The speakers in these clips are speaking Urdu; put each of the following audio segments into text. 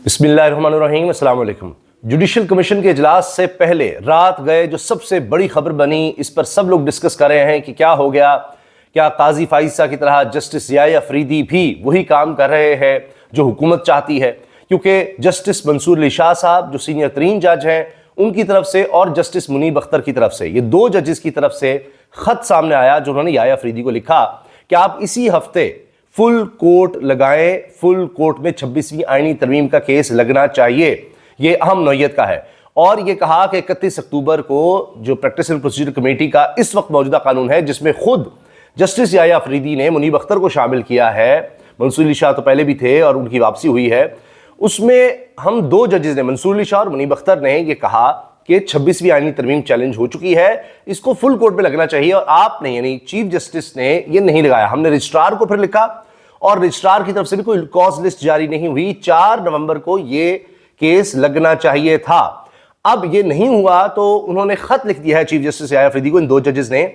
بسم اللہ الرحمن الرحیم، السلام علیکم۔ جوڈیشل کمیشن کے اجلاس سے پہلے رات گئے جو سب سے بڑی خبر بنی، اس پر سب لوگ ڈسکس کر رہے ہیں کہ کیا ہو گیا، کیا قاضی فائزہ کی طرح جسٹس ضیاء افریدی بھی وہی کام کر رہے ہیں جو حکومت چاہتی ہے؟ کیونکہ جسٹس منصور علی شاہ صاحب جو سینئر ترین جج ہیں ان کی طرف سے اور جسٹس منیب اختر کی طرف سے، یہ دو ججز کی طرف سے خط سامنے آیا جو انہوں نے ضیاء افریدی کو لکھا کہ آپ اسی ہفتے فل کورٹ لگائیں، فل کورٹ میں 26ویں آئینی ترمیم کا کیس لگنا چاہیے، یہ اہم نوعیت کا ہے۔ اور یہ کہا کہ 31 اکتوبر کو جو پریکٹس اینڈ پروسیجر کمیٹی کا اس وقت موجودہ قانون ہے جس میں خود جسٹس ضیاء افریدی نے منیب اختر کو شامل کیا ہے، منصور علی شاہ تو پہلے بھی تھے اور ان کی واپسی ہوئی ہے، اس میں ہم دو ججز نے، منصور علی شاہ اور منیب اختر نے یہ کہا کہ 26ویں آئینی ترمیم چیلنج ہو چکی ہے، اس کو فل کورٹ میں لگنا چاہیے، اور آپ نے یعنی چیف جسٹس نے یہ نہیں لگایا۔ ہم نے رجسٹرار کو پھر لکھا اور رجسٹرار کی طرف سے بھی کوئی کاز لسٹ جاری نہیں ہوئی۔ 4 نومبر کو یہ کیس لگنا چاہیے تھا، اب یہ نہیں ہوا تو انہوں نے خط لکھ دیا ہے چیف جسٹس ضیاء افریدی کو، ان دو ججز نے،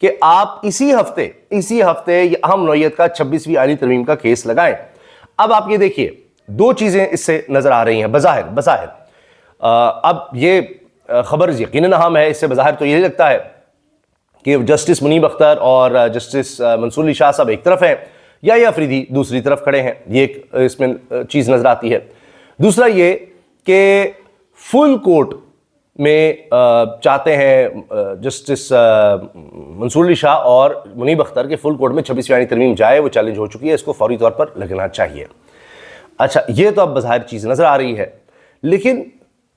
کہ آپ اسی ہفتے یہ اہم نوعیت کا 26ویں آئینی ترمیم کا کیس لگائیں۔ اب آپ یہ دیکھیے دو چیزیں اس سے نظر آ رہی ہیں بظاہر۔ اب یہ خبر یقیناً اہم ہے، اس سے بظاہر تو یہی لگتا ہے کہ جسٹس منیب اختر اور جسٹس منصور علی شاہ صاحب ایک طرف ہیں، ضیاء افریدی دوسری طرف کھڑے ہیں، یہ ایک اس میں چیز نظر آتی ہے۔ دوسرا یہ کہ فل کورٹ میں چاہتے ہیں جسٹس منصور علی شاہ اور منیب اختر کے فل کورٹ میں 26ویں آئینی ترمیم جائے، وہ چیلنج ہو چکی ہے، اس کو فوری طور پر لگنا چاہیے۔ اچھا، یہ تو اب بظاہر چیز نظر آ رہی ہے، لیکن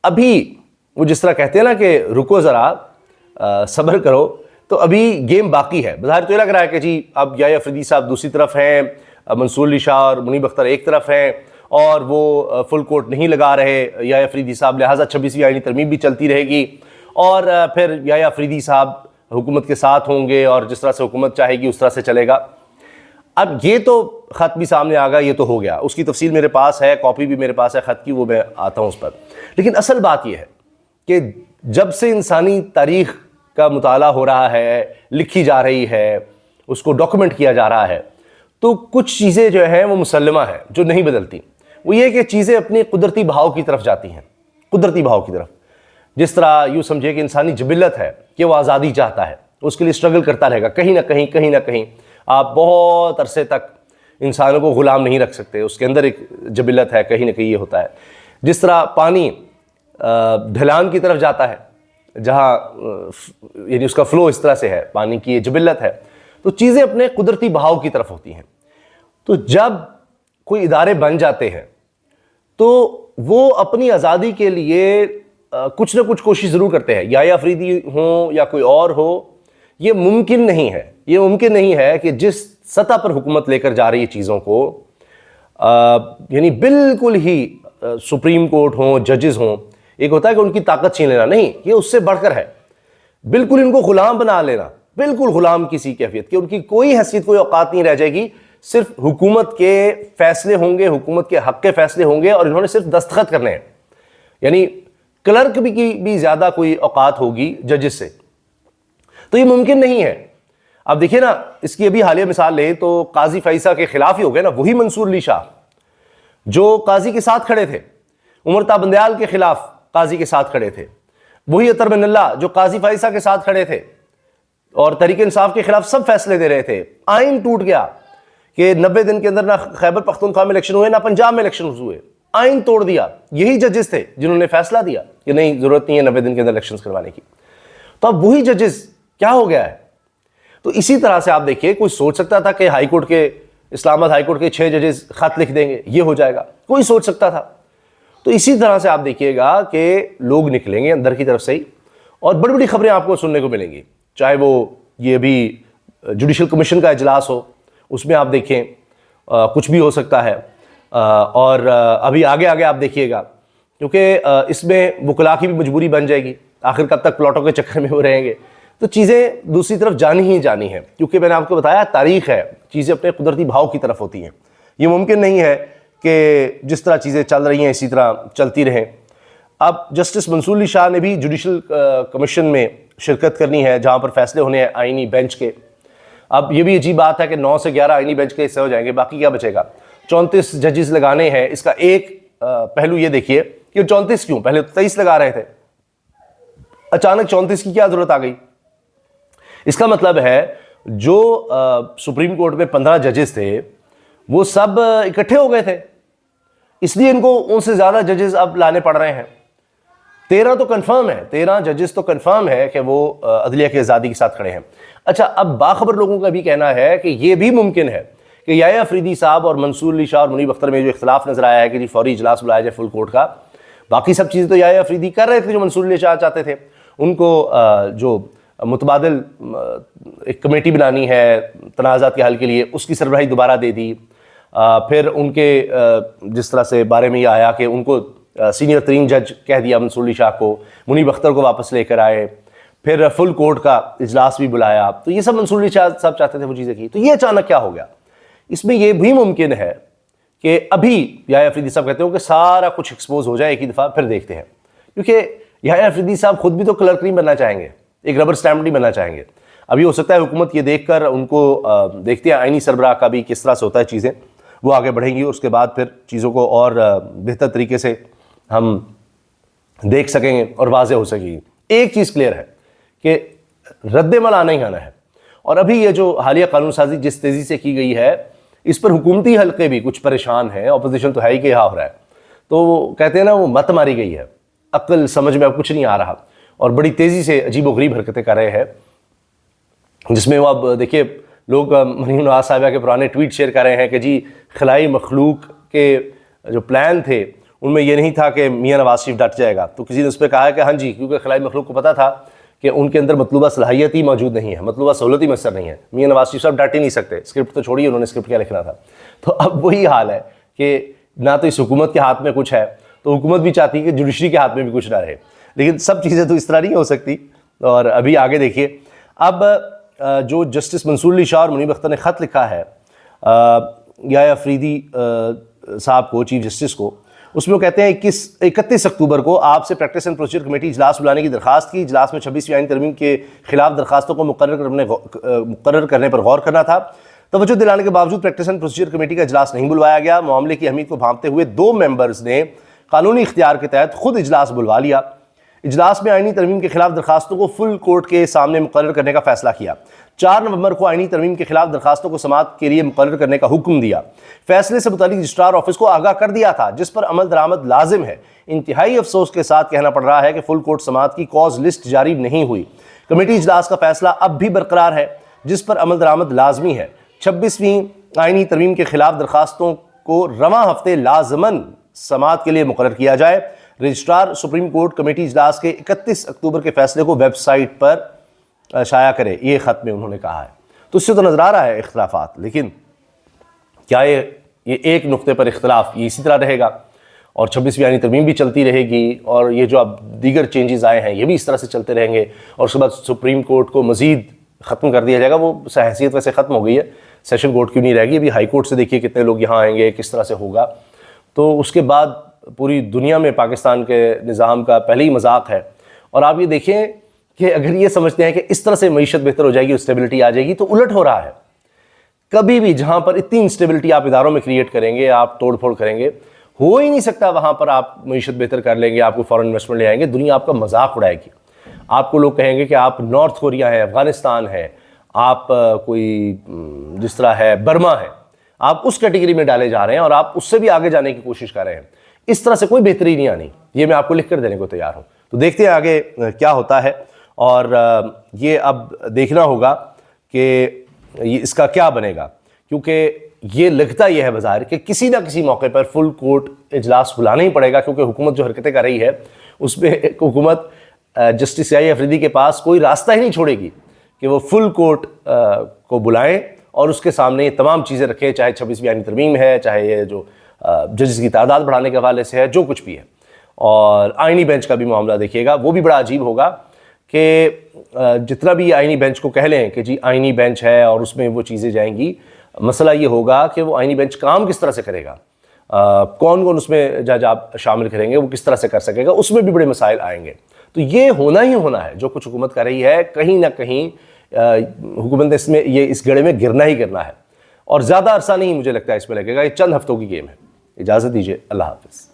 ابھی وہ جس طرح کہتے ہیں نا کہ رکو ذرا، صبر کرو، تو ابھی گیم باقی ہے۔ بظاہر تو یہ لگ رہا ہے کہ جی اب ضیاء افریدی صاحب دوسری طرف ہیں، منصور علی شاہ اور منیب اختر ایک طرف ہیں، اور وہ فل کورٹ نہیں لگا رہے ضیاء افریدی صاحب، لہٰذا 26ویں آئینی ترمیم بھی چلتی رہے گی، اور پھر ضیاء افریدی صاحب حکومت کے ساتھ ہوں گے اور جس طرح سے حکومت چاہے گی اس طرح سے چلے گا۔ اب یہ تو خط بھی سامنے آ گیا، یہ تو ہو گیا، اس کی تفصیل میرے پاس ہے، کاپی بھی میرے پاس ہے خط کی، وہ میں آتا ہوں اس پر۔ لیکن اصل بات یہ ہے کہ جب سے انسانی تاریخ کا مطالعہ ہو رہا ہے، لکھی جا رہی ہے، اس کو ڈاکومنٹ کیا جا رہا ہے، تو کچھ چیزیں جو ہیں وہ مسلمہ ہیں جو نہیں بدلتی۔ وہ یہ کہ چیزیں اپنی قدرتی بہاؤ کی طرف جاتی ہیں، قدرتی بہاؤ کی طرف۔ جس طرح یوں سمجھے کہ انسانی جبلت ہے کہ وہ آزادی چاہتا ہے، اس کے لیے اسٹرگل کرتا رہے گا، کہیں نہ کہیں آپ بہت عرصے تک انسانوں کو غلام نہیں رکھ سکتے، اس کے اندر ایک جبلت ہے، کہیں نہ کہیں یہ ہوتا ہے۔ جس طرح پانی ڈھلان کی طرف جاتا ہے، جہاں یعنی اس کا فلو اس طرح سے ہے، پانی کی یہ جبلت ہے، تو چیزیں اپنے قدرتی بہاؤ کی طرف ہوتی ہیں۔ تو جب کوئی ادارے بن جاتے ہیں تو وہ اپنی آزادی کے لیے کچھ نہ کچھ کوشش ضرور کرتے ہیں، ضیاء افریدی ہوں یا کوئی اور ہو، یہ ممکن نہیں ہے کہ جس سطح پر حکومت لے کر جا رہی ہے چیزوں کو، یعنی بالکل ہی سپریم کورٹ ہوں، ججز ہوں، ایک ہوتا ہے کہ ان کی طاقت چھین لینا، نہیں، یہ اس سے بڑھ کر ہے، بالکل ان کو غلام بنا لینا، بالکل غلام کسی کیفیت کہ ان کی کوئی حیثیت، کوئی اوقات نہیں رہ جائے گی، صرف حکومت کے فیصلے ہوں گے، حکومت کے حق کے فیصلے ہوں گے، اور انہوں نے صرف دستخط کرنے ہیں، یعنی کلرک کی بھی زیادہ کوئی اوقات ہوگی ججز سے، تو یہ ممکن نہیں ہے۔ اب دیکھیں نا، اس کی ابھی حالیہ مثال لیں تو قاضی فائزہ کے خلاف ہی ہو گئے نا، وہی منصور علی شاہ جو قاضی کے ساتھ کھڑے تھے، امرتا بندیال کے خلاف قاضی کے ساتھ کھڑے تھے، وہی عطر بن اللہ جو قاضی فائزہ کے ساتھ کھڑے تھے اور تحریک انصاف کے خلاف سب فیصلے دے رہے تھے۔ آئین ٹوٹ گیا کہ 90 دن کے اندر نہ خیبر پختونخوا میں الیکشن ہوئے، نہ پنجاب میں الیکشن ہوئے، آئین توڑ دیا، یہی ججز تھے جنہوں نے فیصلہ دیا کہ نہیں، ضرورت نہیں ہے 90 دن کے اندر الیکشنز کروانے کی۔ تو اب وہی ججز کیا ہو گیا ہے؟ تو اسی طرح سے آپ دیکھیے، کوئی سوچ سکتا تھا کہ ہائی کورٹ کے، اسلام آباد ہائی کورٹ کے 6 ججز خط لکھ دیں گے، یہ ہو جائے گا؟ کوئی سوچ سکتا تھا؟ تو اسی طرح سے آپ دیکھیے گا کہ لوگ نکلیں گے اندر کی طرف سے ہی، اور بڑی بڑی خبریں آپ کو سننے کو ملیں گی، چاہے وہ یہ بھی جوڈیشل کمیشن کا اجلاس ہو، اس میں آپ دیکھیں کچھ بھی ہو سکتا ہے، اور ابھی آگے آپ دیکھیے گا، کیونکہ اس میں وکلاء کی بھی مجبوری بن جائے گی، آخر کب تک پلاٹوں کے چکر میں وہ رہیں گے، تو چیزیں دوسری طرف جانی ہیں، کیونکہ میں نے آپ کو بتایا تاریخ ہے، چیزیں اپنے قدرتی بہاؤ کی طرف ہوتی ہیں، یہ ممکن نہیں ہے کہ جس طرح چیزیں چل رہی ہیں اسی طرح چلتی رہیں۔ اب جسٹس منصور علی شاہ نے بھی جوڈیشل کمیشن میں شرکت کرنی ہے جہاں پر فیصلے ہونے ہیں آئینی بینچ کے۔ اب یہ بھی عجیب بات ہے کہ 9 سے 11 آئینی بینچ کے حصے ہو جائیں گے، باقی کیا بچے گا؟ 34 ججز لگانے ہیں، اس کا ایک پہلو یہ دیکھیے کہ 34 کیوں، پہلے تو 23 لگا رہے تھے، اچانک 34 کی کیا ضرورت آ گئی؟ اس کا مطلب ہے جو سپریم کورٹ میں 15 ججز تھے وہ سب اکٹھے ہو گئے تھے، اس لیے ان کو ان سے زیادہ ججز اب لانے پڑ رہے ہیں۔ 13 تو کنفرم ہے، 13 ججز تو کنفرم ہے کہ وہ عدلیہ کی آزادی کے ساتھ کھڑے ہیں۔ اچھا، اب باخبر لوگوں کا بھی کہنا ہے کہ یہ بھی ممکن ہے کہ یحییٰ افریدی صاحب اور منصور علی شاہ اور منیب اختر میں جو اختلاف نظر آیا ہے کہ جی فوری اجلاس بلایا جائے فل کورٹ کا، باقی سب چیزیں تو یحییٰ افریدی کر رہے تھے جو منصور علی شاہ چاہتے تھے، ان کو جو متبادل ایک کمیٹی بنانی ہے تنازعات کے حل کے لیے، اس کی سربراہی دوبارہ دے دی۔ پھر ان کے جس طرح سے بارے میں یہ آیا کہ ان کو سینئر ترین جج کہہ دیا منصور علی شاہ کو، منیب اختر کو واپس لے کر آئے، پھر فل کورٹ کا اجلاس بھی بلایا، تو یہ سب منصور علی شاہ صاحب چاہتے تھے وہ چیزیں کی۔ تو یہ اچانک کیا ہو گیا؟ اس میں یہ بھی ممکن ہے کہ ابھی یحییٰ افریدی صاحب کہتے ہو کہ سارا کچھ ایکسپوز ہو جائے ایک ہی دفعہ، پھر دیکھتے ہیں، کیونکہ یحییٰ افریدی صاحب خود بھی تو کلرک نہیں بننا چاہیں گے، ایک ربر اسٹیمپ نہیں بننا چاہیں گے۔ ابھی ہو سکتا ہے حکومت یہ دیکھ کر ان کو دیکھتے ہیں آئینی سربراہ کا بھی کس طرح سے ہوتا ہے چیزیں، وہ آگے بڑھیں گی، اس کے بعد پھر چیزوں کو اور بہتر طریقے سے ہم دیکھ سکیں گے اور واضح ہو سکے گی۔ ایک چیز کلیئر ہے کہ رد عمل آنا ہی آنا ہے، اور ابھی یہ جو حالیہ قانون سازی جس تیزی سے کی گئی ہے اس پر حکومتی حلقے بھی کچھ پریشان ہیں، اپوزیشن تو ہے ہی کہ یہاں ہو رہا ہے، تو وہ کہتے ہیں نا وہ مت ماری گئی ہے، عقل سمجھ میں اب کچھ نہیں آ رہا، اور بڑی تیزی سے عجیب و غریب حرکتیں کر رہے ہیں، جس میں وہ اب دیکھیے لوگ مریم نواز صاحبہ کے پرانے ٹویٹ شیئر کر رہے ہیں کہ جی خلائی مخلوق کے جو پلان تھے ان میں یہ نہیں تھا کہ میاں نواز شریف ڈٹ جائے گا، تو کسی نے اس پہ کہا ہے کہ ہاں جی، کیونکہ خلائی مخلوق کو پتا تھا کہ ان کے اندر مطلوبہ صلاحیت ہی موجود نہیں ہے، مطلوبہ سہولت ہی میسر نہیں ہے، میاں نواز شریف صاحب ڈٹ ہی نہیں سکتے، اسکرپٹ تو چھوڑیے انہوں نے اسکرپٹ کیا لکھنا تھا۔ تو اب وہی حال ہے کہ نہ تو اس حکومت کے ہاتھ میں کچھ ہے، تو حکومت بھی چاہتی ہے کہ جوڈیشری کے ہاتھ میں بھی کچھ نہ رہے، لیکن سب چیزیں تو اس طرح نہیں ہو سکتی۔ اور ابھی آگے دیکھیے، اب جو جسٹس منصور علی شاہ اور منیب اختر نے خط لکھا ہے یحییٰ افریدی صاحب کو، چیف جسٹس کو، اس میں وہ کہتے ہیں 31 اکتوبر کو آپ سے پریکٹس اینڈ پروسیجر کمیٹی اجلاس بلانے کی درخواست کی، اجلاس میں 26ویں آئین ترمیم کے خلاف درخواستوں کو مقرر کرنے پر غور کرنا تھا، توجہ دلانے کے باوجود پریکٹس اینڈ پروسیجر کمیٹی کا اجلاس نہیں بلوایا گیا، معاملے کی اہمیت کو بھانپتے ہوئے 2 ممبرز نے قانونی اختیار کے تحت خود اجلاس بلوا لیا، اجلاس میں آئینی ترمیم کے خلاف درخواستوں کو فل کورٹ کے سامنے مقرر کرنے کا فیصلہ کیا، 4 نومبر کو آئینی ترمیم کے خلاف درخواستوں کو سماعت کے لیے مقرر کرنے کا حکم دیا، فیصلے سے متعلق رجسٹرار آفس کو آگاہ کر دیا تھا، جس پر عمل درآمد لازم ہے۔ انتہائی افسوس کے ساتھ کہنا پڑ رہا ہے کہ فل کورٹ سماعت کی کاز لسٹ جاری نہیں ہوئی، کمیٹی اجلاس کا فیصلہ اب بھی برقرار ہے جس پر عمل درآمد لازمی ہے۔ 26ویں آئینی ترمیم کے خلاف درخواستوں کو رواں ہفتے لازماً سماعت کے لیے مقرر کیا جائے۔ رجسٹرار سپریم کورٹ کمیٹی اجلاس کے 31 اکتوبر کے فیصلے کو ویب سائٹ پر شائع کرے، یہ خط میں انہوں نے کہا ہے۔ تو اس سے تو نظر آ رہا ہے اختلافات، لیکن کیا یہ ایک نقطے پر اختلاف یہ اسی طرح رہے گا اور 26ویں آئینی ترمیم بھی چلتی رہے گی، اور یہ جو اب دیگر چینجز آئے ہیں یہ بھی اس طرح سے چلتے رہیں گے، اور اس کے بعد سپریم کورٹ کو مزید ختم کر دیا جائے گا؟ وہ حیثیت ویسے ختم ہو گئی ہے، سیشن کورٹ کیوں نہیں رہے گی؟ ابھی ہائی کورٹ سے دیکھیے کتنے لوگ یہاں آئیں گے، کس طرح سے ہوگا۔ تو اس کے بعد پوری دنیا میں پاکستان کے نظام کا پہلے ہی مذاق ہے، اور آپ یہ دیکھیں کہ اگر یہ سمجھتے ہیں کہ اس طرح سے معیشت بہتر ہو جائے گی، اسٹیبلٹی آ جائے گی، تو الٹ ہو رہا ہے۔ کبھی بھی جہاں پر اتنی انسٹیبلٹی آپ اداروں میں کریٹ کریں گے، آپ توڑ پھوڑ کریں گے، ہو ہی نہیں سکتا وہاں پر آپ معیشت بہتر کر لیں گے، آپ کو فورن انویسٹمنٹ لے آئیں گے، دنیا آپ کا مذاق اڑائے گی۔ آپ کو لوگ کہیں گے کہ آپ نارتھ کوریا ہے، افغانستان ہے، آپ کوئی جس طرح ہے برما ہے، آپ اس کیٹیگری میں ڈالے جا رہے ہیں اور آپ اس سے بھی آگے جانے کی کوشش کر رہے ہیں۔ اس طرح سے کوئی بہتری نہیں آنی، یہ میں آپ کو لکھ کر دینے کو تیار ہوں۔ تو دیکھتے ہیں آگے کیا ہوتا ہے، اور یہ اب دیکھنا ہوگا کہ اس کا کیا بنے گا، کیونکہ یہ لگتا یہ ہے بظاہر کہ کسی نہ کسی موقع پر فل کورٹ اجلاس بلانا ہی پڑے گا، کیونکہ حکومت جو حرکتیں کر رہی ہے اس میں حکومت جسٹس یحییٰ افریدی کے پاس کوئی راستہ ہی نہیں چھوڑے گی کہ وہ فل کورٹ کو بلائیں اور اس کے سامنے یہ تمام چیزیں رکھیں، چاہے 26ویں آئینی ترمیم ہے، چاہے یہ جو ججز کی تعداد بڑھانے کے حوالے سے ہے، جو کچھ بھی ہے۔ اور آئینی بینچ کا بھی معاملہ دیکھیے گا، وہ بھی بڑا عجیب ہوگا کہ جتنا بھی آئینی بینچ کو کہہ لیں کہ جی آئینی بینچ ہے اور اس میں وہ چیزیں جائیں گی، مسئلہ یہ ہوگا کہ وہ آئینی بینچ کام کس طرح سے کرے گا، کون کون اس میں جج آپ شامل کریں گے، وہ کس طرح سے کر سکے گا، اس میں بھی بڑے مسائل آئیں گے۔ تو یہ ہونا ہی ہونا ہے، جو کچھ حکومت کر رہی ہے کہیں نہ کہیں حکومت نے اس میں اس گڑھے میں گرنا ہی گرنا ہے، اور زیادہ عرصہ نہیں مجھے لگتا ہے اس میں لگے گا، یہ چند ہفتوں کی گیم ہے۔ اجازت دیجیے، اللہ حافظ۔